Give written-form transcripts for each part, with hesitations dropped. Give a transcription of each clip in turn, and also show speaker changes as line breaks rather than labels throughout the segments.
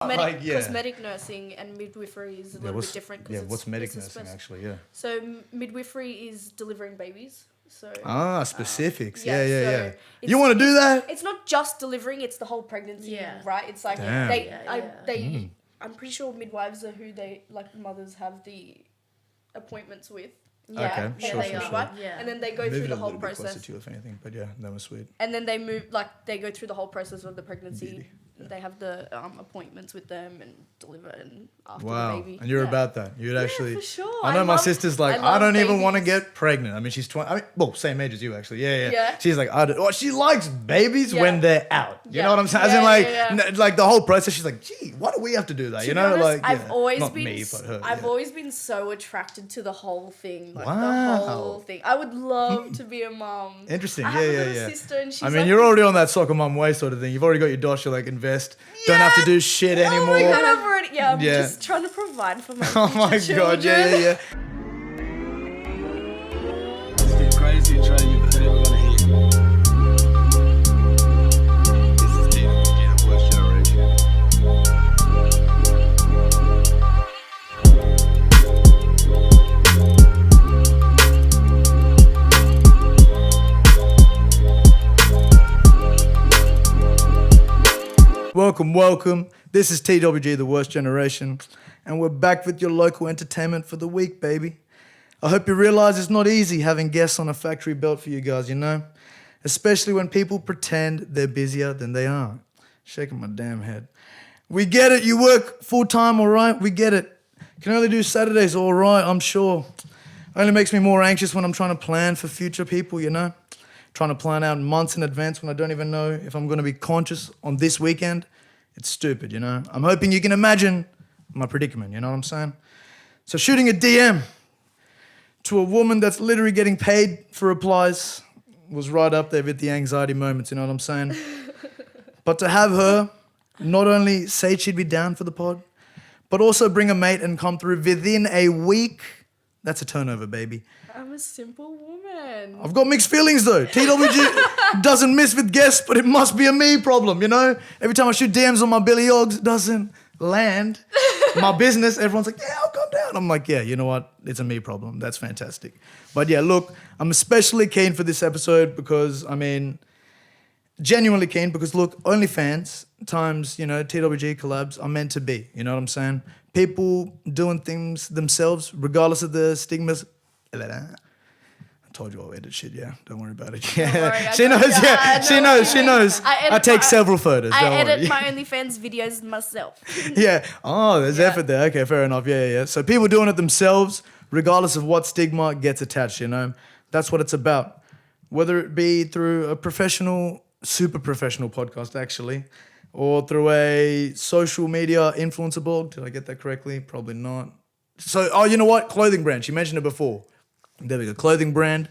Cosmetic nursing and midwifery is a little bit different.
What's medic nursing actually? Yeah.
So midwifery is delivering babies. So
specifics.
So
you want to do that?
It's not just delivering; it's the whole pregnancy, right? It's like I'm pretty sure midwives are who mothers have the appointments with.
Yeah, okay, sure.
And then they go through the whole process.
Closer to you, if anything, but yeah, that was sweet.
And then they go through the whole process of the pregnancy. They have the appointments with them and deliver and after the baby.
And you're about that. You'd actually.
For sure.
I know my sister's like, I don't even want to get pregnant. I mean, she's 20. Same age as you actually. Yeah. She's like, she likes babies when they're out. You know what I'm saying? As in like the whole process. She's like, gee, why do we have to do that?
I've always been so attracted to the whole thing. The whole thing. I would love to be a mom.
Interesting.
I have a little sister and she's
you're already on that soccer mum way sort of thing. You've already got your dosh. You're like, invest. Don't have to do shit anymore.
Oh my God, I'm just trying to provide for my future
God,
children.
yeah.
It's crazy and trying you've ever gonna hear. This is TWG, the worst generation.
Welcome. This is TWG, the worst generation, and we're back with your local entertainment for the week, baby. I hope you realize it's not easy having guests on a factory belt for you guys, especially when people pretend they're busier than they are. Shaking my damn head. We get it. You work full-time, all right? We get it. Can only do Saturdays, all right, I'm sure. Only makes me more anxious when I'm trying to plan for future people, Trying to plan out months in advance when I don't even know if I'm going to be conscious on this weekend. It's stupid, I'm hoping you can imagine my predicament, you know what I'm saying? So shooting a DM to a woman that's literally getting paid for replies was right up there with the anxiety moments, you know what I'm saying? But to have her not only say she'd be down for the pod, but also bring a mate and come through within a week, that's a turnover, baby.
I'm a simple woman.
I've got mixed feelings though. TWG doesn't miss with guests, but it must be a me problem, Every time I shoot DMs on my Billy Oggs, it doesn't land. My business, everyone's like, yeah, I'll come down. I'm like, yeah, you know what? It's a me problem. That's fantastic. But yeah, look, I'm especially keen for this episode because, genuinely keen because look, Onlyfans times, TWG collabs are meant to be, you know what I'm saying? People doing things themselves, regardless of the stigmas. I told you I'll edit shit, yeah. Don't worry about it. Yeah. She knows. I take several photos.
I edit my OnlyFans videos myself.
Yeah. Oh, there's effort there. Okay, fair enough. Yeah. So people doing it themselves, regardless of what stigma gets attached, That's what it's about. Whether it be through a professional, super professional podcast, actually, or through a social media influencer blog. Did I get that correctly? Probably not. So, you know what? Clothing brand. She mentioned it before. There we go. Clothing brand.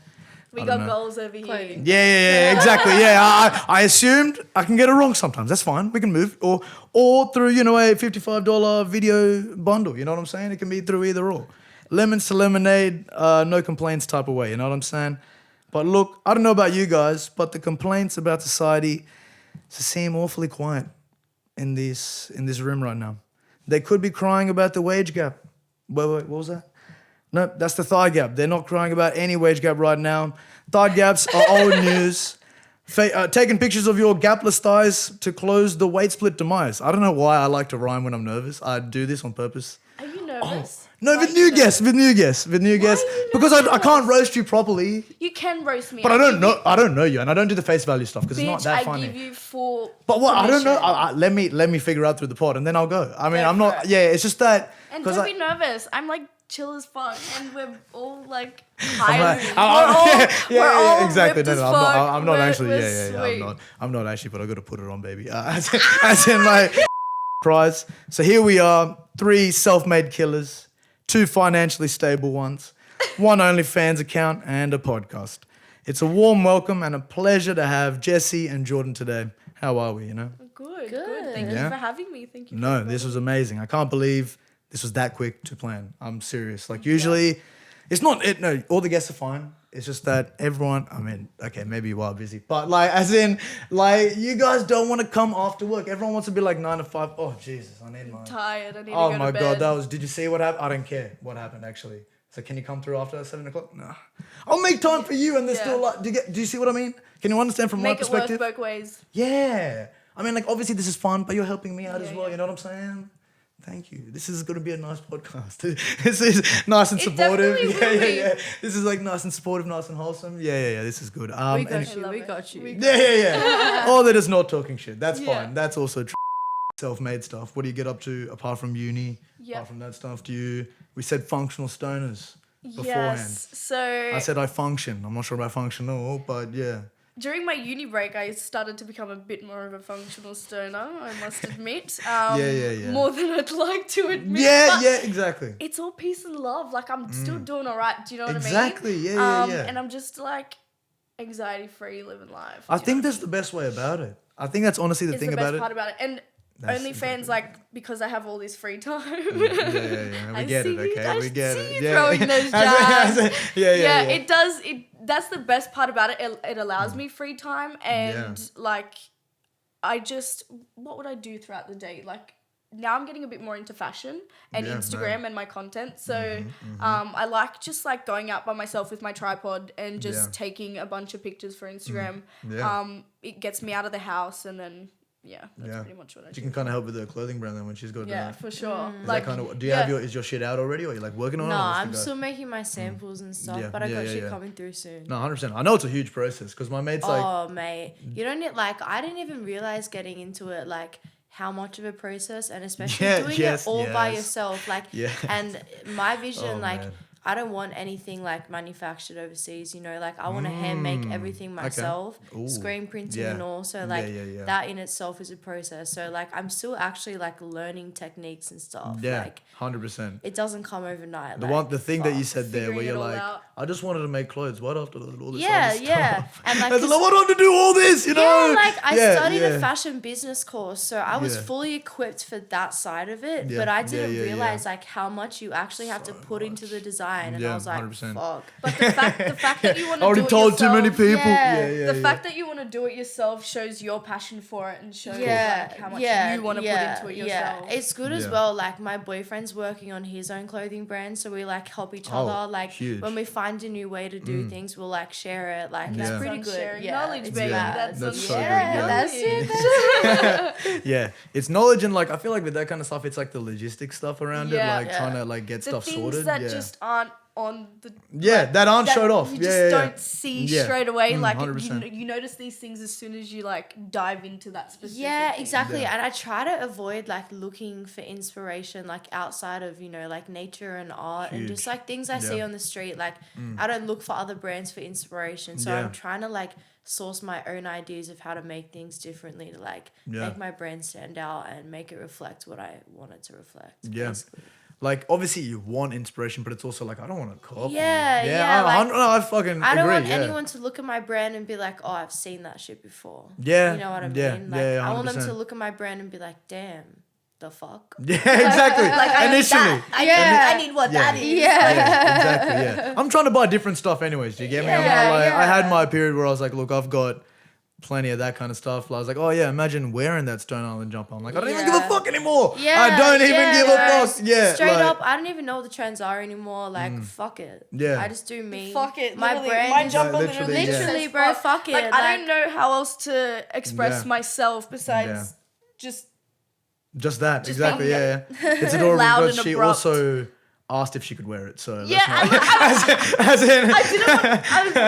We got goals over here.
Yeah, exactly. Yeah, I assumed. I can get it wrong sometimes. That's fine. We can move. Or through, a $55 video bundle. You know what I'm saying? It can be through either or. Lemons to lemonade, no complaints type of way. You know what I'm saying? But look, I don't know about you guys, but the complaints about society seem awfully quiet in this room right now. They could be crying about the wage gap. Wait, what was that? No, that's the thigh gap. They're not crying about any wage gap right now. Thigh gaps are old news. Taking pictures of your gapless thighs to close the weight split demise. I don't know why I like to rhyme when I'm nervous. I do this on purpose.
Are you nervous?
No, with new guests. Because I can't roast you properly.
You can roast me.
But I don't know you, and I don't do the face value stuff because it's not that funny.
I give you full.
But what? Permission. I don't know. Let me figure out through the pod, and then I'll go. I'm not. Yeah, it's just that.
And don't be nervous. I'm like chill as fuck, and we're all like high. We're all
exactly.
No,
I'm not actually. I'm not actually, but I got to put it on, baby. As in like prize. So here we are, 3 self-made killers, 2 financially stable ones, 1 OnlyFans account, and a podcast. It's a warm welcome and a pleasure to have Jessie and Jordan today. How are we?
Good. Thank you for having me. Thank you.
No, this was amazing. I can't believe this was that quick to plan. I'm serious. Like usually, it's not. No, all the guests are fine. It's just that everyone, I mean, okay, maybe you are busy, but like, as in, like, you guys don't want to come after work. Everyone wants to be like 9 to 5. Oh, Jesus, I need my...
Tired, I need to
Oh
go
my
to bed.
God, that was, did you see what happened? I don't care what happened, actually. So can you come through after 7 o'clock? No. I'll make time for you, and there's still like, do you see what I mean? Can you understand from my perspective?
Make it work both ways.
Yeah. I mean, like, obviously this is fun, but you're helping me out as well, you know what I'm saying? Thank you. This is going to be a nice podcast. This is nice and supportive. Yeah. This is like nice and supportive, nice and wholesome. Yeah. This is good.
We got you.
Yeah. All that is not talking shit. That's fine. That's also self-made stuff. What do you get up to apart from uni? Apart from that stuff, we said functional stoners beforehand.
Yes. So
I said I function. I'm not sure about functional, but yeah.
During my uni break, I started to become a bit more of a functional stoner, I must admit. More than I'd like to admit.
Yeah, exactly.
It's all peace and love. Like, I'm still doing all right. Do you know what I mean?
Exactly, yeah.
And I'm just, like, anxiety-free, living life.
I think that's the best way about it. I think that's honestly the thing about it.
It's the best part about it. And OnlyFans, like, because I have all this free time.
Yeah. We get it, okay? We get it.
Throwing those jabs.
Yeah.
It does. That's the best part about it. It allows me free time, and like, what would I do throughout the day? Like, now I'm getting a bit more into fashion and Instagram and my content. So I like just like going out by myself with my tripod and just taking a bunch of pictures for Instagram. It gets me out of the house, and then that's pretty much what I do.
You can kind of help with the clothing brand then when she's got
it. For sure.
Like, kind of, do you have is your shit out already, or are you like working on it?
No, I'm still making my samples and stuff, but I got shit coming through soon.
No, 100%. I know it's a huge process because my mate's like...
Oh, mate. You don't need, like, I didn't even realize getting into it, like, how much of a process, and especially doing it all by yourself. Like, and my vision, man. I don't want anything like manufactured overseas, you know, like I want to hand make everything myself, screen printing and all. So like that in itself is a process. So like I'm still actually like learning techniques and stuff.
Yeah,
like
100%.
It doesn't come overnight.
The thing that you said there where you're like, I just wanted to make clothes. What after all this
other
stuff?
And like,
I was like, what do I have to do all this, you know?
Yeah, like I studied a fashion business course, so I was fully equipped for that side of it, but I didn't realize like how much you actually have to put into the design. And I was like, 100%. Fuck.
But the fact that you want to do it yourself.
Already told too many people.
The fact that you want to do it yourself shows your passion for it and shows like how much you want to put into it yourself.
Yeah, it's good as well. Like my boyfriend's working on his own clothing brand, so we like help each other. Like when we find a new way to do things, we'll like share it. Like it's pretty good.
Sharing knowledge, baby.
That's so good.
That's it.
Yeah, it's knowledge, and like I feel like with that kind of stuff, it's like the logistics stuff around it, like trying to like get stuff sorted.
The things that just aren't on the
that aren't showed off.
You just don't see straight away. Like
you
notice these things as soon as you like dive into that specific.
Yeah,
thing.
exactly. And I try to avoid like looking for inspiration like outside of, you know, like nature and art and just like things I see on the street. Like I don't look for other brands for inspiration. So I'm trying to like source my own ideas of how to make things differently to like make my brand stand out and make it reflect what I want it to reflect.
Yeah. Basically. Like, obviously, you want inspiration, but it's also like, I don't want to copy.
I
fucking agree.
I don't want anyone to look at my brand and be like, oh, I've seen that shit before.
Yeah.
You know what I mean? Like, I want them to look at my brand and be like, damn, the fuck?
Yeah, exactly.
Like,
initially.
I need what that is.
Exactly. I'm trying to buy different stuff anyways. Do you get me? I had my period where I was like, look, I've got plenty of that kind of stuff. I was like, oh yeah, imagine wearing that Stone Island jumper. I'm like, I don't even give a fuck anymore. I don't even give a fuck. Yeah,
straight up, I don't even know what the trends are anymore. Like, fuck it.
Yeah,
I just do me.
Fuck it.
My brand,
my jumper literally,
bro. Fuck it.
Like, I don't know how else to express myself besides just
that. Exactly. Yeah. It's adorable because she also asked if she could wear it, so
as in I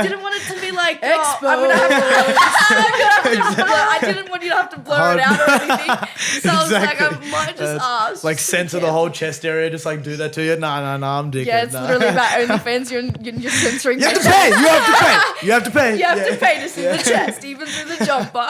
didn't want it to be like I'm gonna have to I didn't want you to have to blur it out or anything. So I was like, I might just ask.
Like center the whole chest area, just like do that to you. No, I'm digging.
Yeah, it's literally about OnlyFans. You're censoring.
You have to pay. You have to pay.
You have to pay to see the chest, even through the jumper.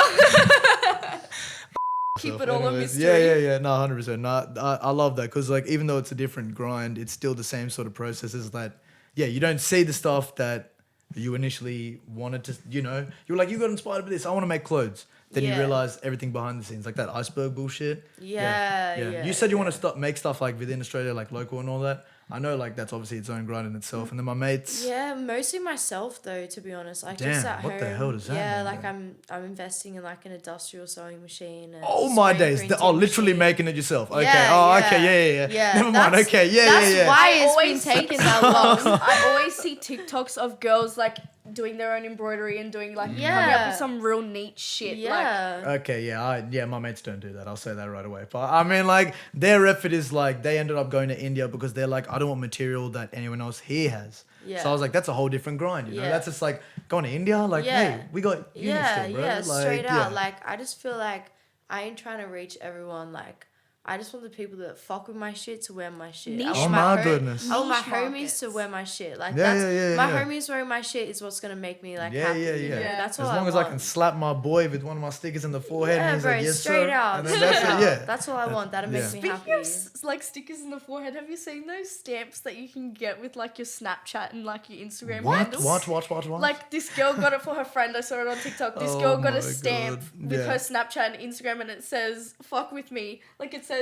Keep it all a mystery.
Yeah. No, 100%. No, I love that because like even though it's a different grind, it's still the same sort of processes that you don't see the stuff that you initially wanted to. You know, you were like, you got inspired by this. I want to make clothes. then you realize everything behind the scenes, like that iceberg bullshit.
Yeah.
You said you want to make stuff like within Australia, like local and all that. I know, like that's obviously its own grind in itself. And then my mates.
Yeah, mostly myself though, to be honest. Like
Damn,
just at home.
what the hell does that
Yeah,
mean,
like
man?
I'm investing in like an industrial sewing machine. And
Oh my
screen
days!
printing
Literally
machine.
making it yourself. Okay.
Yeah,
Okay. Yeah. Never mind. Okay.
That's why it's
always
been taking that long.
I always see TikToks of girls like doing their own embroidery and doing like coming up with some real neat shit.
Yeah.
Like,
Okay, my mates don't do that. I'll say that right away. But I mean, like, their effort is like they ended up going to India because they're like, I don't want material that anyone else here has.
Yeah.
So I was like, that's a whole different grind, you know?
Yeah.
That's just like going to India, like, hey, we got uni still, bro. Like,
straight out. Like, I just feel like I ain't trying to reach everyone. Like, I just want the people that fuck with my shit to wear my shit.
Niche
Oh my goodness.
I want my
Niche
homies
markets.
to wear my shit. Like
Yeah,
that's my
yeah.
homies wearing my shit is what's gonna make me like
Yeah,
happy.
yeah,
You know?
yeah.
That's
As
all
long
I
as
want.
I can slap my boy with one of my stickers in the forehead and he's
bro,
like, yes,
straight
sir.
out.
And then
Straight
that's
out.
it, yeah.
That's all I want. That'll make me
speaking
happy.
of like stickers in the forehead, have you seen those stamps that you can get with like your Snapchat and like your Instagram handles?
What?
Like this girl got it for her friend. I saw it on TikTok. This
Oh
girl got
my
a stamp
God.
with
Yeah.
her Snapchat and Instagram, and it says "fuck with me." Like it says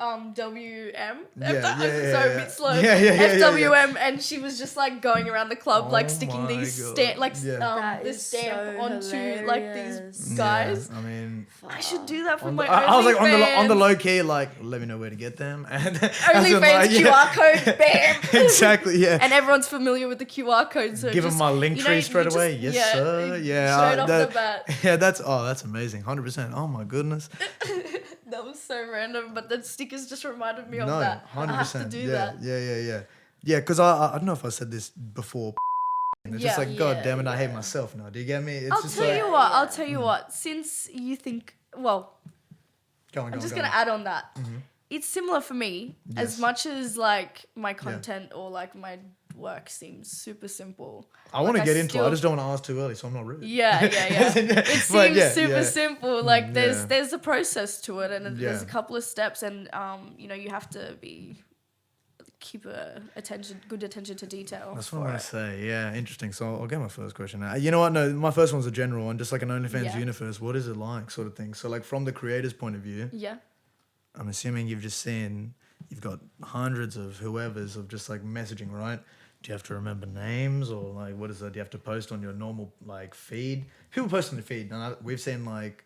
FWM. So a bit slow. FWM, and she was just like going around the club, like
Oh
sticking
my
these
God.
That
this
is
stamp
so
onto like
hilarious.
these guys.
I mean,
I should do that for
on
my
the, I was like on the
OnlyFans.
low key, like, let me know where to get them. And
OnlyFans QR code, bam.
Exactly, yeah.
And everyone's familiar with the QR code, so
Give them
just,
my link
you
tree
know,
straight
you
away.
just-
Yes, sir. Yeah.
straight off the bat.
Yeah, that's amazing. 100%. Oh my goodness.
That was so random, but the stickers just reminded me of
No,
that.
100%.
I have to do that.
Yeah. Yeah, because I don't know if I said this before. It's just
Yeah.
like, God damn it, I hate myself now. Do you get me? It's
I'll
just
tell
like,
you what. I'll tell you what. Since you think, well,
go on,
I'm just
go
gonna
on.
add on that. It's similar for me.
Yes.
As much as like my content or like my work seems super simple.
I want to
like,
get into it. I
still-
just don't want to ask too early, so I'm not rude.
Yeah. It
But
seems
yeah,
super
yeah.
simple. Like
yeah.
there's a process to it, and there's a
Yeah.
couple of steps, and you have to keep good attention to detail.
That's what I'm
for
gonna
it.
say. Yeah, interesting. So I'll get my first question now. You know what? No, my first one's a general one, just like an OnlyFans
Yeah.
universe. What is it like, sort of thing? So like from the creator's point of view,
Yeah.
I'm assuming you've just seen, you've got hundreds of whoever's of just like messaging, right? Do you have to remember names or like what is that? Do you have to post on your normal like feed? People post on the feed, and we've seen like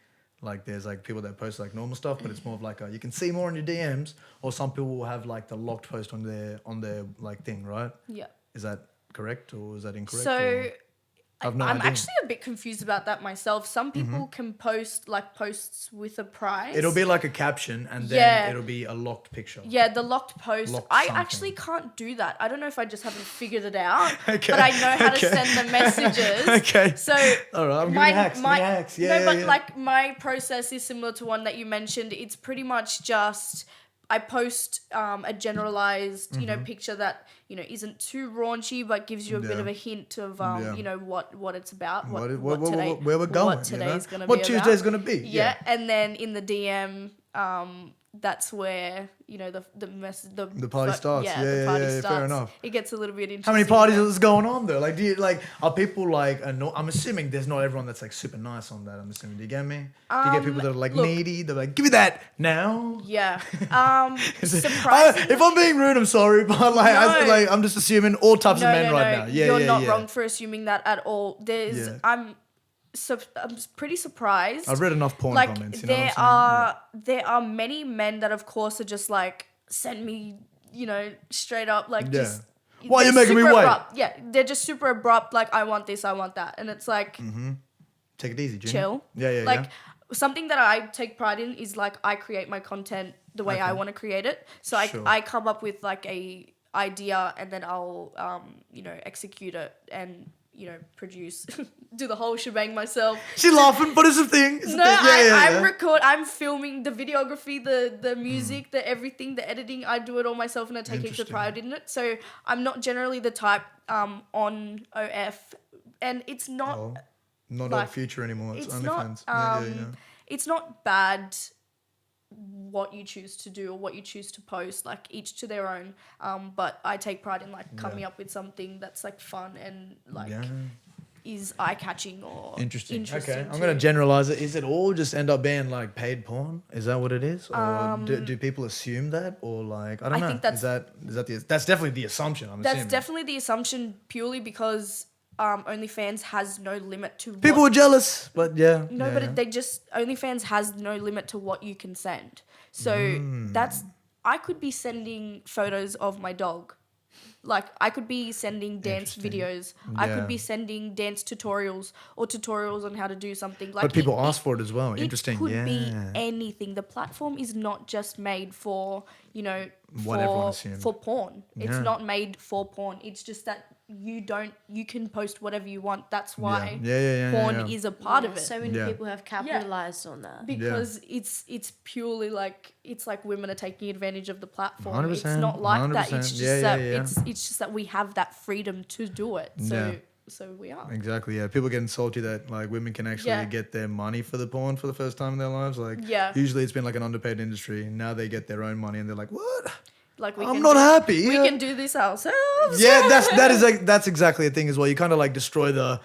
there's like people that post like normal stuff, but it's more of like you can see more on your DMs, or some people will have like the locked post on their like thing, right?
Yeah.
Is that correct or is that incorrect?
So
or? I've no
I'm
idea.
actually a bit confused about that myself. Some people can post like posts with a prize.
It'll be like a caption and then
Yeah.
it'll be a locked picture.
Yeah, the locked post.
Locked
I
something.
actually can't do that. I don't know if I just haven't figured it out,
Okay.
but I know how
Okay.
to send the messages.
Okay.
So
All right, I'm giving you hacks. Hacks. Yeah,
no, but
yeah.
like my process is similar to one that you mentioned. It's pretty much just I post a generalized, picture that isn't too raunchy, but gives you a bit
Yeah.
of a hint of
Yeah.
what it's about,
What
today,
where we're going.
what today's gonna
What
be
Tuesday's
about.
gonna be.
Yeah, and then in the DM, that's where the
party starts.
Yeah,
Yeah,
the party
yeah,
starts.
fair enough.
It gets a little bit interesting.
How many parties
there.
is going on though? Like, do you like are people like? I'm assuming there's not everyone that's like super nice on that. I'm assuming. Do you get me? Do you get people that are like
look-
needy? They're like, give me that now.
Yeah. Surprisingly,
If I'm being rude, I'm sorry, but like,
No.
I'm just assuming all types of men right now. Yeah,
You're
yeah,
not
yeah.
wrong for assuming that at all.
Yeah.
I'm pretty surprised.
I've read enough porn
like
comments. You know
there
what I'm saying?
there are many men that of course are just like send me straight up like
Yeah.
just
Why you
they're
making me
super
wait?
abrupt. Yeah, they're just super abrupt, like I want this, I want that, and it's like
Take it easy, Jimmy.
chill.
Yeah.
Like something that I take pride in is like I create my content the way I
Okay.
want to create it. So
Sure.
I come up with like a idea and then I'll execute it and produce do the whole shebang myself.
She's laughing, but it's a thing. It's a
No,
thing.
I'm filming the videography, the music, the everything, the editing. I do it all myself and I take heaps of
Interesting.
pride in it. So I'm not generally the type on OF, and it's not
Oh, not
like,
our future anymore. It's
it's not
OnlyFans. Yeah.
it's not bad what you choose to do or what you choose to post, like each to their own, but I take pride in like coming
Yeah.
up with something that's like fun and like
Yeah.
is eye-catching or interesting.
Okay, I'm going to generalize it. Is it all just end up being like paid porn? Is that what it is? Or do people assume that? Or like, I don't know.
Think that's,
that's definitely the assumption, I'm assuming.
That's definitely the assumption purely because OnlyFans has no limit to
people are jealous, but yeah.
No,
yeah,
but
yeah.
they just, OnlyFans has no limit to what you can send. So that's, I could be sending photos of my dog. Like, I could be sending dance videos. I could be sending dance tutorials or tutorials on how to do something. Like,
but people ask for it as well. Interesting.
It could be anything. The platform is not just made for, you know, for porn. It's not made for porn. It's just that you can post whatever you want. That's why porn is a part of it.
So many people have capitalized on that.
Because it's purely like, it's like women are taking advantage of the platform.
100%,
It's not like that. It's just that
it's
just that we have that freedom to do it. So we are.
Exactly, yeah. People getting salty that like women can actually get their money for the porn for the first time in their lives. Like usually it's been like an underpaid industry. Now they get their own money and they're like, what?
Like
I'm not happy.
We can do this ourselves.
Yeah, that's exactly a thing as well. You kind of like destroy the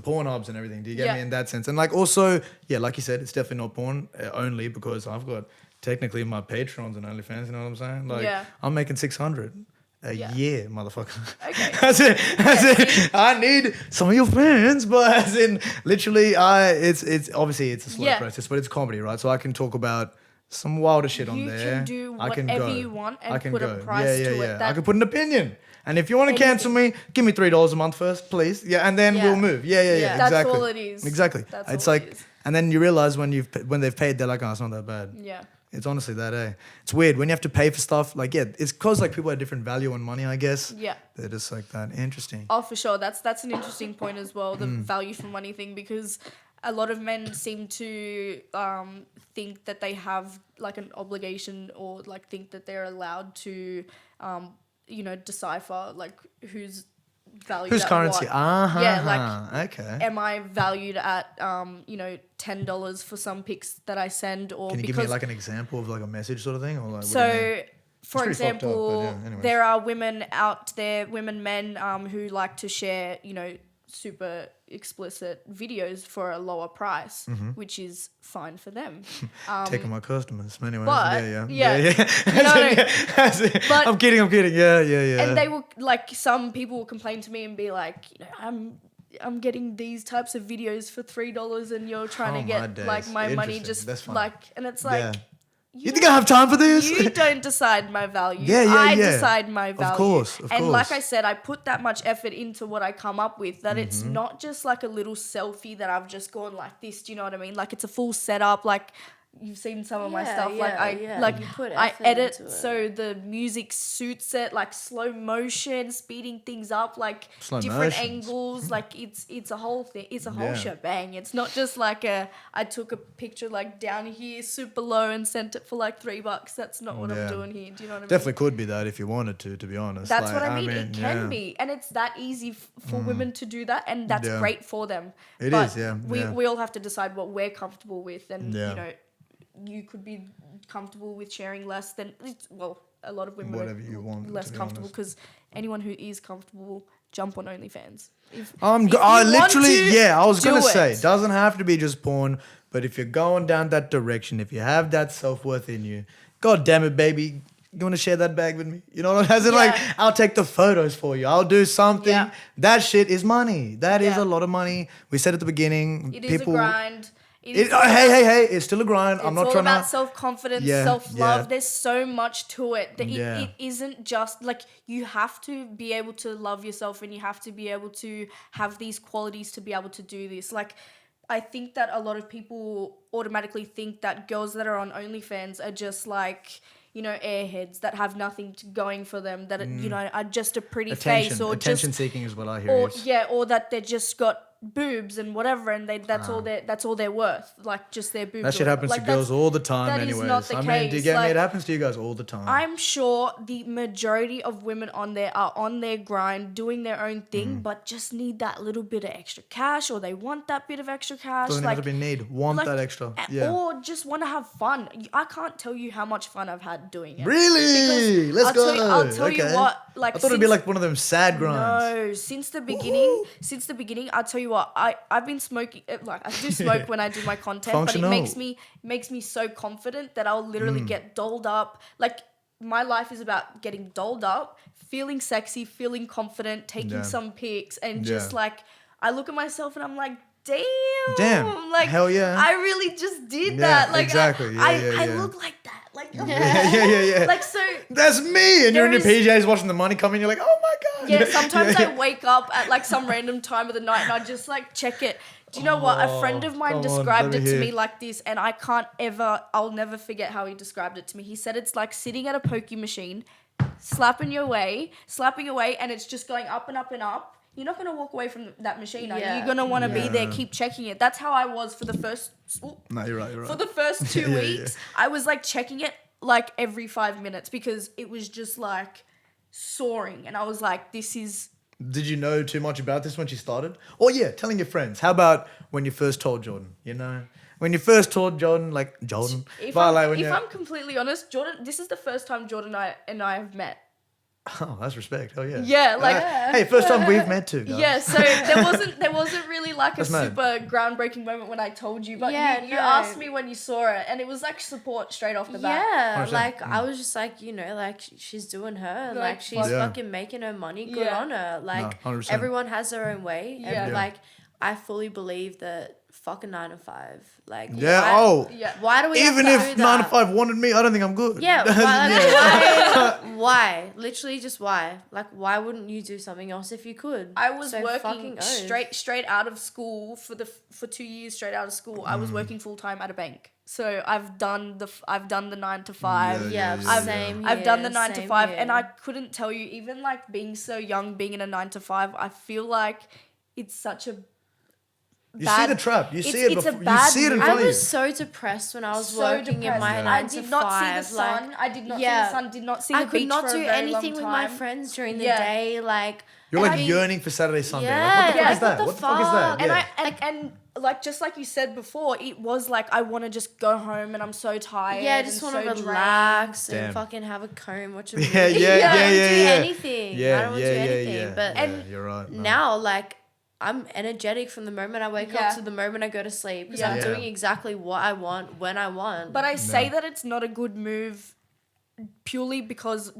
porn hubs and everything. Do you get me in that sense? And like also, like you said, it's definitely not porn only because I've got technically my Patrons and OnlyFans. You know what I'm saying? Like I'm making 600 a year, motherfucker.
Okay.
as in, I need some of your fans, but as in literally, it's obviously it's a slow process, but it's comedy, right? So I can talk about some wilder shit on there.
You can do whatever you want and put a price to it.
I can put an opinion. And if you want to cancel me, give me $3 a month first, please. Yeah, and then we'll move. Yeah, exactly.
That's all it is.
Exactly. It's like, and then you realize when they've paid, they're like, oh, it's not that bad.
Yeah.
It's honestly that, It's weird when you have to pay for stuff. Like, it's because like people have different value on money, I guess.
Yeah.
They're just like that. Interesting.
Oh, for sure. That's an interesting point as well, the value for money thing, because a lot of men seem to think that they have like an obligation or like think that they're allowed to, decipher like who's valued
whose
at
currency.
what.
Yeah, like
okay. Am I valued at $10 for some pics that I send, or
can you give me like an example of like a message sort of thing, or like
so? For example,
up, but
there are women out there, men who like to share, super explicit videos for a lower price, which is fine for them.
Taking my customers, anyways.
But,
yeah. But, I'm kidding. Yeah.
And they will like, some people will complain to me and be like, I'm getting these types of videos for $3 and you're trying to get like my money just like, and it's like. Yeah.
You think I have time for this?
You don't decide my value. I decide my value.
Of course.
And like I said, I put that much effort into what I come up with that it's not just like a little selfie that I've just gone like this. Do you know what I mean? Like it's a full setup. Like you've seen some of my stuff. I edit so the music suits it, like slow motion, speeding things up, like different angles. Like it's a whole thing. It's a whole shebang. It's not just like I took a picture like down here super low and sent it for like $3. That's not what I'm doing here. Do you know what I mean?
Definitely could be that if you wanted to be honest.
That's like, what I mean. It can be, and it's that easy for women to do that, and that's great for them.
It is.
We all have to decide what we're comfortable with, and you could be comfortable with sharing less than, well, a lot of women are less comfortable, because anyone who is comfortable, jump on OnlyFans.
I was going to say, it doesn't have to be just porn, but if you're going down that direction, if you have that self-worth in you, God damn it, baby, you want to share that bag with me? You know what I'm saying? Like, I'll take the photos for you. I'll do something. Yeah. That shit is money. That is a lot of money. We said at the beginning.
It is a grind.
Hey, it's still a grind. I'm not trying to...
It's all about self-confidence, self-love. Yeah. There's so much to it. It isn't just... Like, you have to be able to love yourself, and you have to be able to have these qualities to be able to do this. Like, I think that a lot of people automatically think that girls that are on OnlyFans are just like... airheads that have nothing going for them, that, are just a pretty face, or
attention seeking is what I hear.
Or that they just got boobs and whatever, and that's all they're worth, like just their boobs.
That shit happens to girls all the time
that
anyways.
is not the
I mean,
case.
do you get me?
Like,
It happens to you guys all the time.
I'm sure the majority of women on there are on their grind, doing their own thing, but just need that little bit of extra cash, or they want that bit of extra cash.
Doesn't
like,
have to be need. Want that extra. Yeah.
Or just want to have fun. I can't tell you how much fun I've had doing it.
Really?
Because
Let's go.
I'll tell you what. Like,
I thought it'd be like one of them sad grinds.
No, since the beginning, I'll tell you what. I've been smoking. Like, I do smoke when I do my content,
Functional.
but it makes me so confident that I'll literally get dolled up. Like, my life is about getting dolled up, feeling sexy, feeling confident, taking some pics, and just like, I look at myself and I'm like, damn, like,
hell yeah,
I really just did that. Like,
exactly.
I look like that. Like,
yeah.
Like, so
that's me, and you're in your PJs watching the money come in. You're like, oh my god.
Yeah, sometimes I wake up at like some random time of the night and I just like check it. Do you know what? A friend of mine described it to me like this, and I'll never forget how he described it to me. He said it's like sitting at a pokey machine, slapping away, and it's just going up and up and up. You're not going to walk away from that machine, are you? You're going to want to be there, keep checking it. That's how I was for the first...
No, you're right.
For the first 2 weeks, I was like checking it like every 5 minutes because it was just like soaring. And I was like, this is...
Did you know too much about this when she started? Or telling your friends. How about when you first told Jordan, you know? When you first told Jordan, like Jordan.
If I'm completely honest, Jordan, this is the first time Jordan and I have met.
Oh, that's respect. Oh yeah.
Yeah, like
hey, first time we've met too, guys.
Yeah, so there wasn't really like a super groundbreaking moment when I told you, but you asked me when you saw it, and it was like support straight off the bat.
Yeah, like I was just like, like she's doing her, and like she's fucking making her money. Good on her. Like everyone has their own way, and like I fully believe that. Fucking 9 to 5, like why do we
even
have to
if
do
9
that?
to 5 wanted me, I don't think I'm good.
Why? Literally just why? Like why wouldn't you do something else if you could?
I was working straight out of school for 2 years straight out of school. I was working full time at a bank. So I've done the 9 to 5. I've done the 9 to 5, and I couldn't tell you, even like being so young, being in a 9 to 5, I feel like it's such a
You see the trap. You see it before. You see it in front of you.
I was so depressed when I was working in my 9 to 5.
I did not see the sun. I did not see the sun. Did not see the beach. I could not do anything with my
friends during the day. Like
you're like yearning for Saturday, Sunday. Like, what the fuck is that? What the fuck is that?
And like just like you said before, it was like I want to just go home and I'm so tired.
Yeah, I just want to relax and fucking have a comb, watch a movie.
Yeah.
I don't do anything. I don't want to do anything. But
you're right.
Now, like. I'm energetic from the moment I wake up to the moment I go to sleep because I'm doing exactly what I want when I want.
But I say that it's not a good move purely because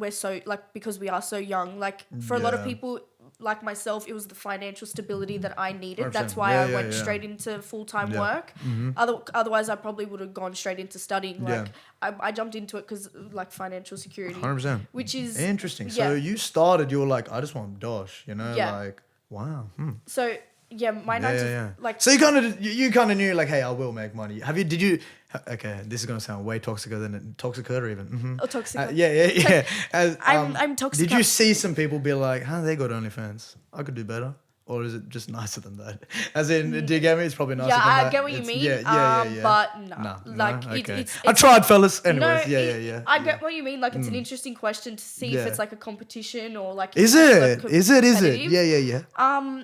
because we are so young. Like for a lot of people like myself, it was the financial stability that I needed.
100%.
That's why I went straight into full-time work. Otherwise, I probably would have gone straight into studying. Like I jumped into it because like financial security.
100%.
Which is
interesting. So you started. You were like, I just want dosh. You know, like. Wow.
So my 9 to like.
So you kind of knew like, hey, I will make money. Did you? Okay, this is gonna sound way toxicer than toxicer even. Mm-hmm.
Oh, toxic.
Yeah.
I'm toxic.
Did you see some people be like, they got OnlyFans? I could do better. Or is it just nicer than that? As in, do you get me? It's probably nicer than that.
Yeah, I get what you mean.
Yeah.
But no. Like,
okay.
it's
I tried, fellas. Anyways, I
get what you mean. Like, it's an interesting question to see if it's like a competition or like...
Is it?
Yeah.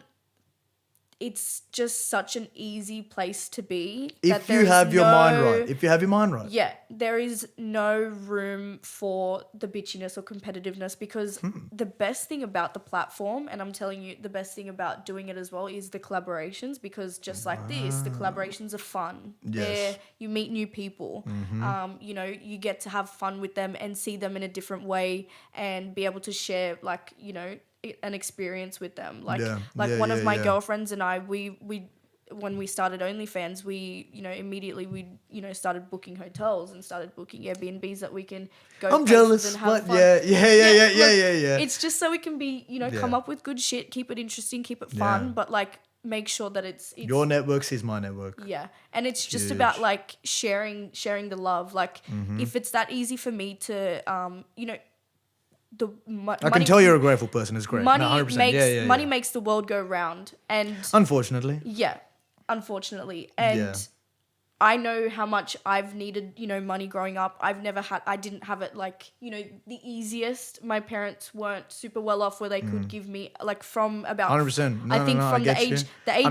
It's just such an easy place to be.
If you have your mind right.
Yeah. There is no room for the bitchiness or competitiveness because the best thing about the platform, and I'm telling you, the best thing about doing it as well is the collaborations, because just like this, the collaborations are fun.
Yes.
You meet new people. You get to have fun with them and see them in a different way and be able to share an experience with them. One of my girlfriends and I, we when we started OnlyFans, we immediately started booking hotels and started booking Airbnbs that we can go.
I'm jealous,
and have fun.
Yeah.
It's just so we can be come up with good shit, keep it interesting, keep it fun, but like make sure that it's
your network is my network.
Yeah, and it's just about like sharing the love. Like if it's that easy for me to
I can tell you're a grateful person. It's great.
Money
100%.
makes money makes the world go round, and
unfortunately,
unfortunately, and I know how much I've needed, money growing up. I didn't have it like, the easiest. My parents weren't super well off where they could give me like from about
100%.
From the age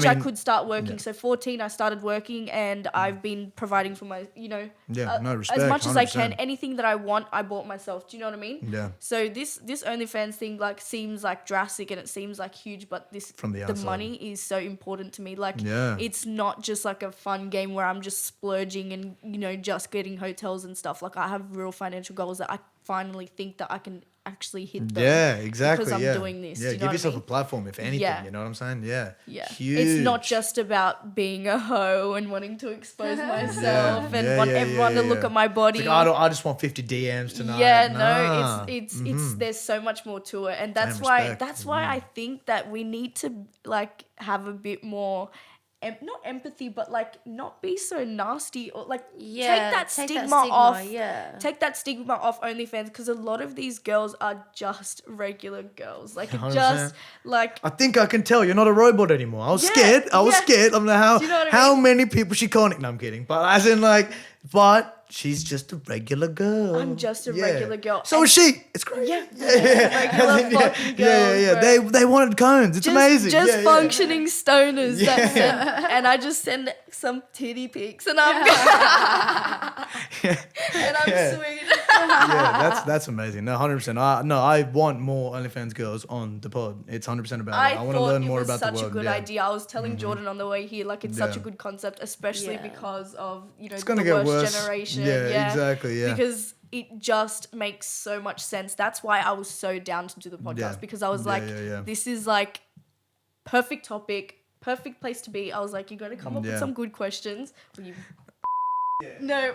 I could start working.
Yeah.
So 14, I started working, and I've been providing for my,
respect,
as much as I
100%.
can. Anything that I want, I bought myself. Do you know what I mean?
Yeah.
So this OnlyFans thing like seems like drastic and it seems like huge, but the money is so important to me. Like it's not just like a fun game where I'm just splurging and just getting hotels and stuff. Like I have real financial goals that I finally think that I can actually hit them.
Yeah, exactly.
Because I'm doing this.
Yeah,
do you know
give yourself
what I mean?
a platform, if anything.
Yeah.
You know what I'm saying? Yeah.
Yeah.
Huge.
It's not just about being a hoe and wanting to expose myself and want everyone to look at my body.
It's like, I just want 50 DMs tonight.
Yeah, no, it's there's so much more to it, and that's why I think that we need to like have a bit more. Not empathy, but like not be so nasty or like take that stigma off. Yeah. Take that stigma off OnlyFans, because a lot of these girls are just regular girls. Like
100%.
just like
I think I can tell you're not a robot anymore. I was scared. I was scared. I'm like,
Do you know what I
how
mean?
many people she can't. No, I'm kidding. But as in like, she's just a regular girl.
I'm just a regular girl.
So is she. It's great.
Regular fucking girls, bro.
They wanted cones. It's amazing.
Just functioning stoners. That's it. And I just send some titty pics, and I'm and I'm sweet.
That's amazing. No, 100%. I want more OnlyFans girls on the pod. It's 100% about it. I want to learn more about the world.
Such a good idea. I was telling Jordan on the way here, like it's such a good concept, especially because of
it's gonna get worse.
Generation.
Yeah, exactly. Yeah,
because it just makes so much sense. That's why I was so down to do the podcast, because I was like, this is like perfect topic, perfect place to be. I was like, you got to come up with some good questions. No,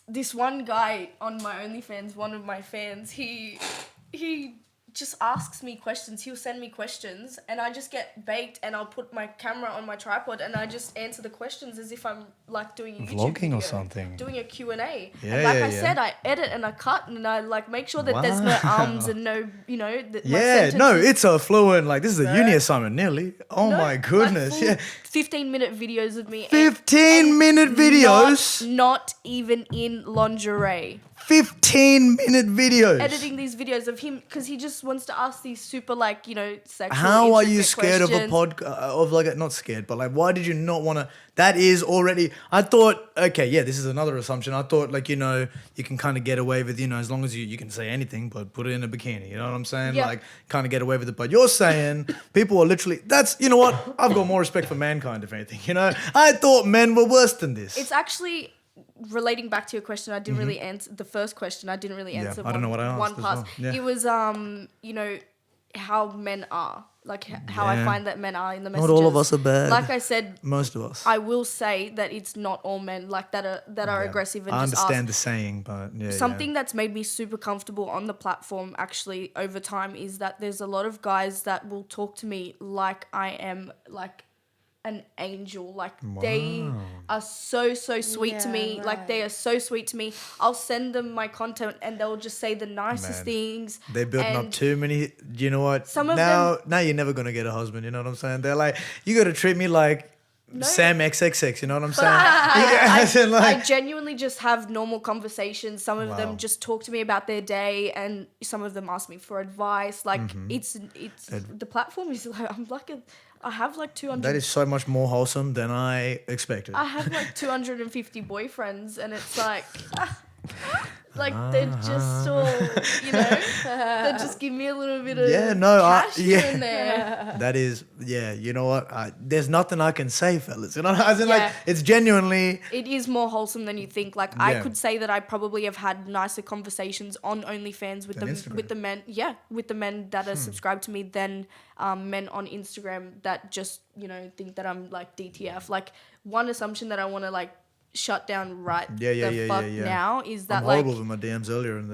this one guy on my OnlyFans, one of my fans, he just asks me questions. He'll send me questions, and I just get baked, and I'll put my camera on my tripod, and I just answer the questions as if I'm like doing a YouTube
vlogging
video,
or something,
doing a Q&A.
Yeah,
and like I said, I edit and I cut and I like make sure that there's no ums and no,
it's a fluent. Like this is a uni assignment, nearly. Oh my goodness,
like 15-minute videos of me.
15-minute videos.
Not even in lingerie.
15-minute videos.
Editing these videos of him because he just wants to ask these super sexual.
How are you scared
questions.
of a podcast? Not scared, but like, why did you not want to? That is already. I thought, this is another assumption. I thought you can kind of get away with as long as you can say anything, but put it in a bikini. You know what I'm saying?
Yeah.
Like, kind of get away with it. But you're saying people are literally. That's what I've got more respect for mankind, if anything. I thought men were worse than this.
It's actually. Relating back to your question, I didn't really answer the first question. I didn't really answer.
I don't know what I asked.
One part.
Well. Yeah.
It was how men are, like how I find that men are in the messages.
Not all of us are bad.
Like I said,
most of us.
I will say that it's not all men like that are aggressive and
I
just
understand
ask.
the saying, but
Something that's made me super comfortable on the platform actually over time is that there's a lot of guys that will talk to me like I am like an angel. Like they are so sweet to me.
Right.
Like they are so sweet to me. I'll send them my content and they'll just say the nicest things.
They're building up too many. You know what?
Some of
now
them,
you're never gonna get a husband. You know what I'm saying? They're like, you got to treat me like Sam XXX. You know what I'm saying?
I genuinely just have normal conversations. Some of them just talk to me about their day, and some of them ask me for advice. Like it's the platform is like I have like 200.
That is so much more wholesome than I expected.
I have like 250 boyfriends, and it's like they're just all, they just give me a little bit of cash here and there.
That is, you know what? There's nothing I can say, fellas. You know, as in like, it's genuinely.
It is more wholesome than you think. Like I could say that I probably have had nicer conversations on OnlyFans with the men that are subscribed to me than men on Instagram that just think that I'm like DTF. Like one assumption that I want to like shut down now is that
I'm horrible with my DMs earlier in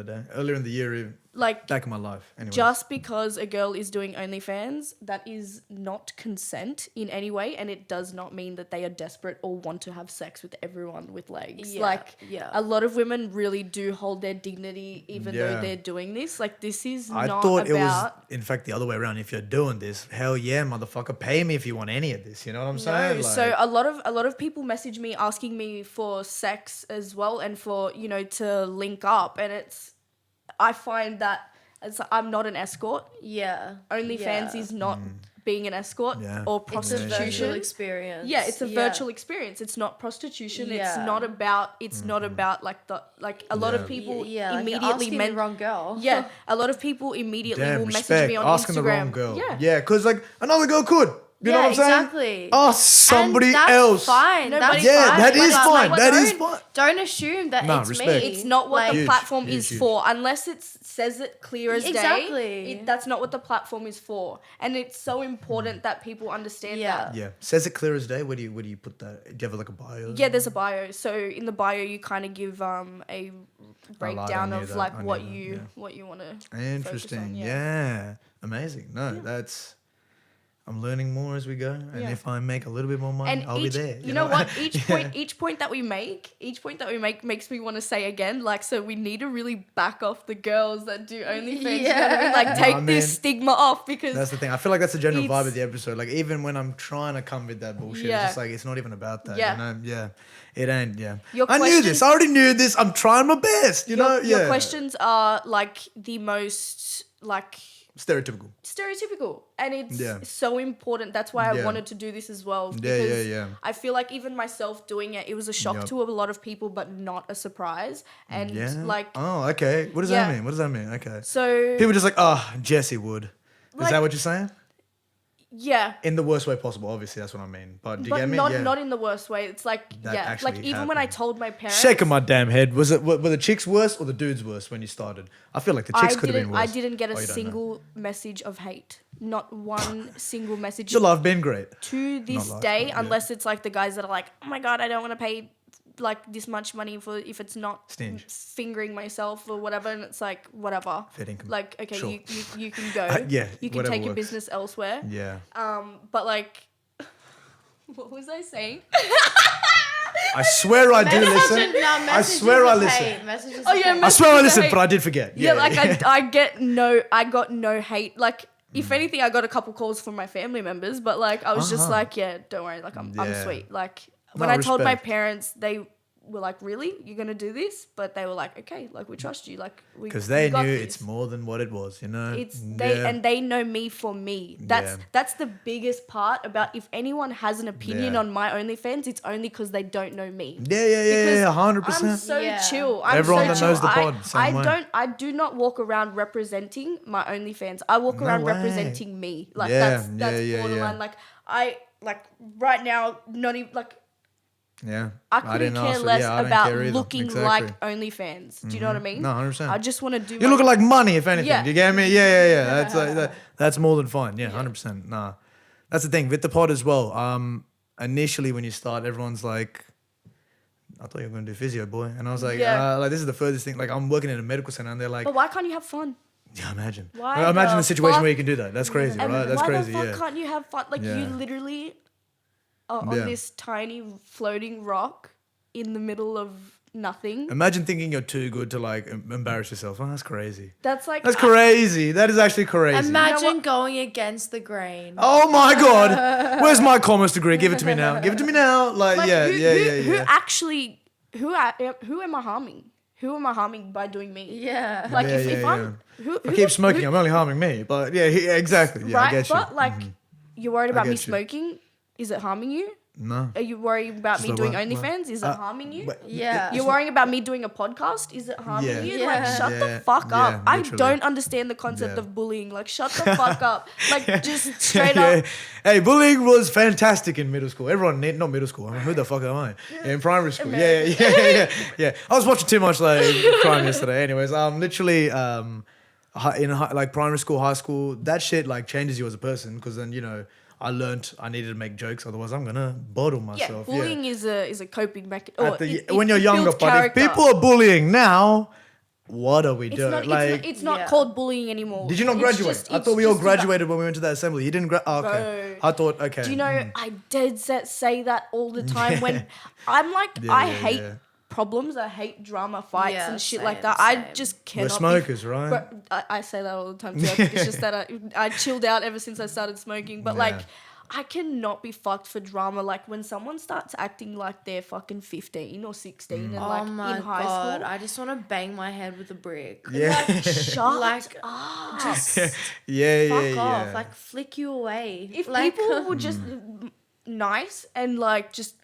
the year.
like
back in my life. Anyway.
just because a girl is doing OnlyFans, that is not consent in any way, and it does not mean that they are desperate or want to have sex with everyone with legs. A lot of women really do hold their dignity even though they're doing this. Like, this is
I
not
thought
about...
it was, in fact, the other way around. If you're doing this, hell yeah, motherfucker, pay me if you want any of this. You know what I'm saying?
No, so a lot of people message me asking me for sex as well, and for, you know, to link up, and I find that I'm not an escort.
Yeah.
OnlyFans is not being an escort or prostitution.
It's a virtual experience.
Yeah, it's a virtual experience. It's not prostitution. Yeah. It's not about like a lot of people immediately
the wrong girl.
Yeah, a lot of people immediately will
respect.
message me on
asking
Instagram.
The wrong girl. Yeah, because like another girl could. You know what I'm saying?
Exactly.
Ask somebody else.
Fine. That's fine.
That is fine.
Like,
that is fine.
Don't assume that it's
respect.
me.
It's not what the platform is
huge.
for, unless it says it clear as day.
Exactly.
That's not what the platform is for, and it's so important that people understand that.
Yeah. Says it clear as day. Where do you put that? Do you have like a bio?
Yeah, there's a bio. So in the bio, you kind of give a breakdown of like what you want to.
Interesting.
Focus on,
yeah. Amazing. No, that's. I'm learning more as we go, and if I make a little bit more money, I'll be there.
You know what? Each point that we make makes me want to say again, like, so we need to really back off the girls that do OnlyFans. You know what I mean? Like, take this stigma off, because
that's the thing. I feel like that's the general vibe of the episode. Like, even when I'm trying to come with that bullshit, it's just like it's not even about that.
Yeah.
You know? Yeah. It ain't. Yeah.
I
knew this. I already knew this. I'm trying my best. You know. Yeah.
Your questions are like the most like. Stereotypical, and it's so important. That's why I wanted to do this as well, because I feel like even myself doing it was a shock to a lot of people, but not a surprise. And like,
oh, okay, what does that mean? Okay,
so
people just like, Jessie would. Is that what you're saying?
Yeah.
In the worst way possible, obviously, that's what I mean. But do you get me?
Not in the worst way. It's like, like even when I told my parents...
Shaking my damn head. Were the chicks worse or the dudes worse when you started? I feel like the chicks could have been worse.
I didn't get a single message of hate. Not one single message.
Your life been great.
To this day, unless it's like the guys that are like, oh my God, I don't want to pay like this much money for if it's not fingering myself or whatever, and it's like whatever. Like, okay, sure. you can go. You can take your business elsewhere.
Yeah.
But like, what was I saying?
I swear I do listen. I swear I listen. I swear I listen, but I did forget.
Yeah, like I got no hate. Like, if anything, I got a couple calls from my family members, but like I was just like, yeah, don't worry, like I'm sweet. Like, when I told my parents, they were like, really? You're going to do this? But they were like, okay, like, we trust you. Like,
because they knew it's more than what it was, you know?
And they know me for me. That's the biggest part about, if anyone has an opinion on my OnlyFans, it's only because they don't know me.
Yeah, 100%.
I'm so chill.
Everyone that knows the pod, same way.
I do not walk around representing my OnlyFans. I walk around representing me. Like, that's borderline. Like, right now, not even, like, I couldn't care less about looking like OnlyFans. Do you know what I mean?
No, 100%.
I just want to do.
You're looking like money, if anything. Yeah. Do you get me? Yeah. That's more than fine. Yeah, 100%. Nah, that's the thing with the pod as well. Initially when you start, everyone's like, I thought you were going to do physio, boy, and I was like, like this is the furthest thing. Like, I'm working in a medical center, and they're like,
but why can't you have fun?
Yeah, imagine. Imagine the situation where you can do that. That's crazy, right? That's crazy.
Why the fuck can't you have fun? Like, you literally. On this tiny floating rock in the middle of nothing.
Imagine thinking you're too good to like embarrass yourself. Oh, that's crazy.
That's
crazy. That is actually crazy.
Imagine going against the grain.
Oh my God. Where's my commerce degree? Give it to me now. Give it to me now. Like
who am I harming? Who am I harming by doing me?
Yeah.
Like if I'm
I keep smoking, I'm only harming me. But exactly. Yeah,
right?
I get you.
But like you're worried about me smoking? Is it harming you?
No.
Are you worried about me doing OnlyFans? Is it harming you?
Yeah.
You're worrying about me doing a podcast? Is it harming you? Like, shut the fuck up. I don't understand the concept of bullying. Like, shut the fuck up. Like, just straight up.
Hey, bullying was fantastic in middle school. Everyone, not middle school. I mean, who the fuck am I? Yeah, in primary school. Yeah. I was watching too much like crime yesterday. Anyways, literally in like primary school, high school, that shit like changes you as a person, because then, you know, I learned I needed to make jokes, otherwise I'm gonna bottle myself.
Bullying is a coping mechanism.
When you're younger, but if people are bullying now, what are we doing?
It's not called bullying anymore.
Did you not graduate? I thought we all graduated when we went to that assembly. You didn't oh, okay.
Bro.
I thought, okay.
Do you know, I dead set say that all the time when I'm like, I hate problems. I hate drama, fights and shit like that.
Same.
I just cannot.
We're smokers, right?
But I say that all the time too. I think it's just that I chilled out ever since I started smoking. But like, I cannot be fucked for drama. Like when someone starts acting like they're fucking 15 or 16 and like in high school.
I just want to bang my head with a brick.
Yeah.
Like, shut
Like,
up.
just
fuck
off. Like flick you away.
If
like,
people were just nice and like just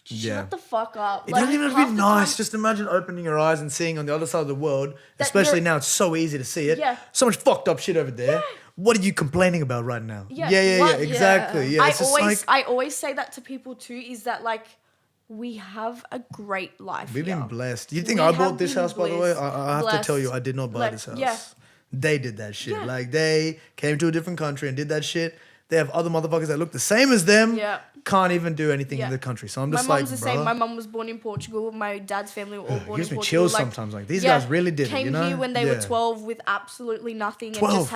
shut the fuck up.
It
like,
doesn't even have to be nice. Just imagine opening your eyes and seeing on the other side of the world, especially now it's so easy to see it.
Yeah.
So much fucked up shit over there. What are you complaining about right now?
Yeah.
Exactly. Yeah.
I always say that to people too, is that like we have a great life.
We've
here.
been blessed. You think I bought this house, by the way? I have to
Blessed.
tell you, I did not buy this house.
Yeah.
They did that shit.
Yeah.
Like they came to a different country and did that shit. They have other motherfuckers that look the same as them.
Yeah.
Can't even do anything in
Yeah.
the country. So I'm
My
just
mom's
like,
the same.
bro.
My mum was born in Portugal. My dad's family were all born in
Gives
Portugal.
me chills
like,
sometimes. Like these guys really did
came
it. You know?
here when they were 12 with absolutely nothing
12.
and just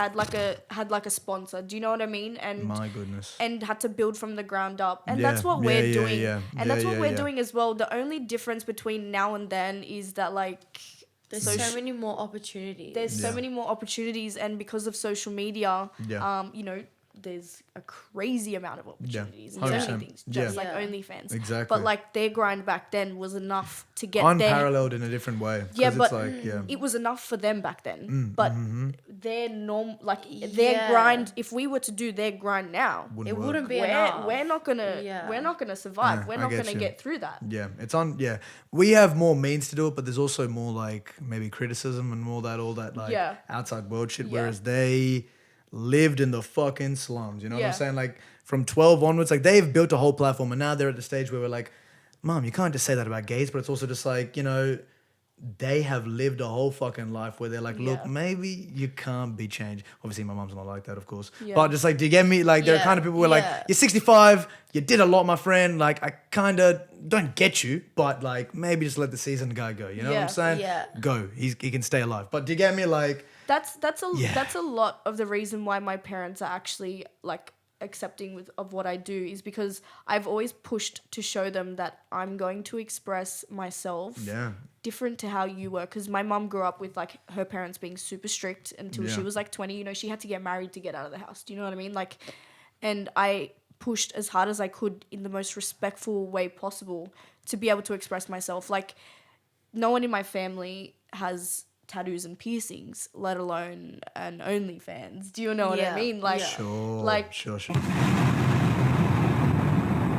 had like a sponsor. Do you know what I mean? And
My goodness.
and had to build from the ground up. And that's what we're doing. And that's what we're doing as well. The only difference between now and then is that like
there's so many more opportunities.
There's so many more opportunities, and because of social media, you know, there's a crazy amount of opportunities and so many things, just like OnlyFans.
Exactly.
But like their grind back then was enough to get
unparalleled in a different way.
Yeah, but
it's like,
it was enough for them back then. But their grind, if we were to do their grind now,
it wouldn't be enough.
We're not gonna survive. We're not gonna get through that.
Yeah, it's on. Yeah, we have more means to do it, but there's also more like maybe criticism and all that like outside world shit. Whereas they lived in the fucking slums. You know what I'm saying? Like from 12 onwards, like they've built a whole platform, and now they're at the stage where we're like, Mom, you can't just say that about gays, but it's also just like, you know, they have lived a whole fucking life where they're like, look, maybe you can't be changed. Obviously, my mom's not like that, of course. Yeah. But just like, do you get me? Like, there are kind of people who are like, you're 65, you did a lot, my friend. Like, I kind of don't get you, but like, maybe just let the seasoned guy go. You know what I'm saying?
Yeah.
Go. He can stay alive. But do you get me? Like,
that's a lot of the reason why my parents are actually like accepting of what I do, is because I've always pushed to show them that I'm going to express myself different to how you were, because my mum grew up with like her parents being super strict until she was like 20. You know, she had to get married to get out of the house. Do you know what I mean? Like, and I pushed as hard as I could in the most respectful way possible to be able to express myself. Like, no one in my family has tattoos and piercings, let alone an OnlyFans. Do you know what I mean? Like,
sure.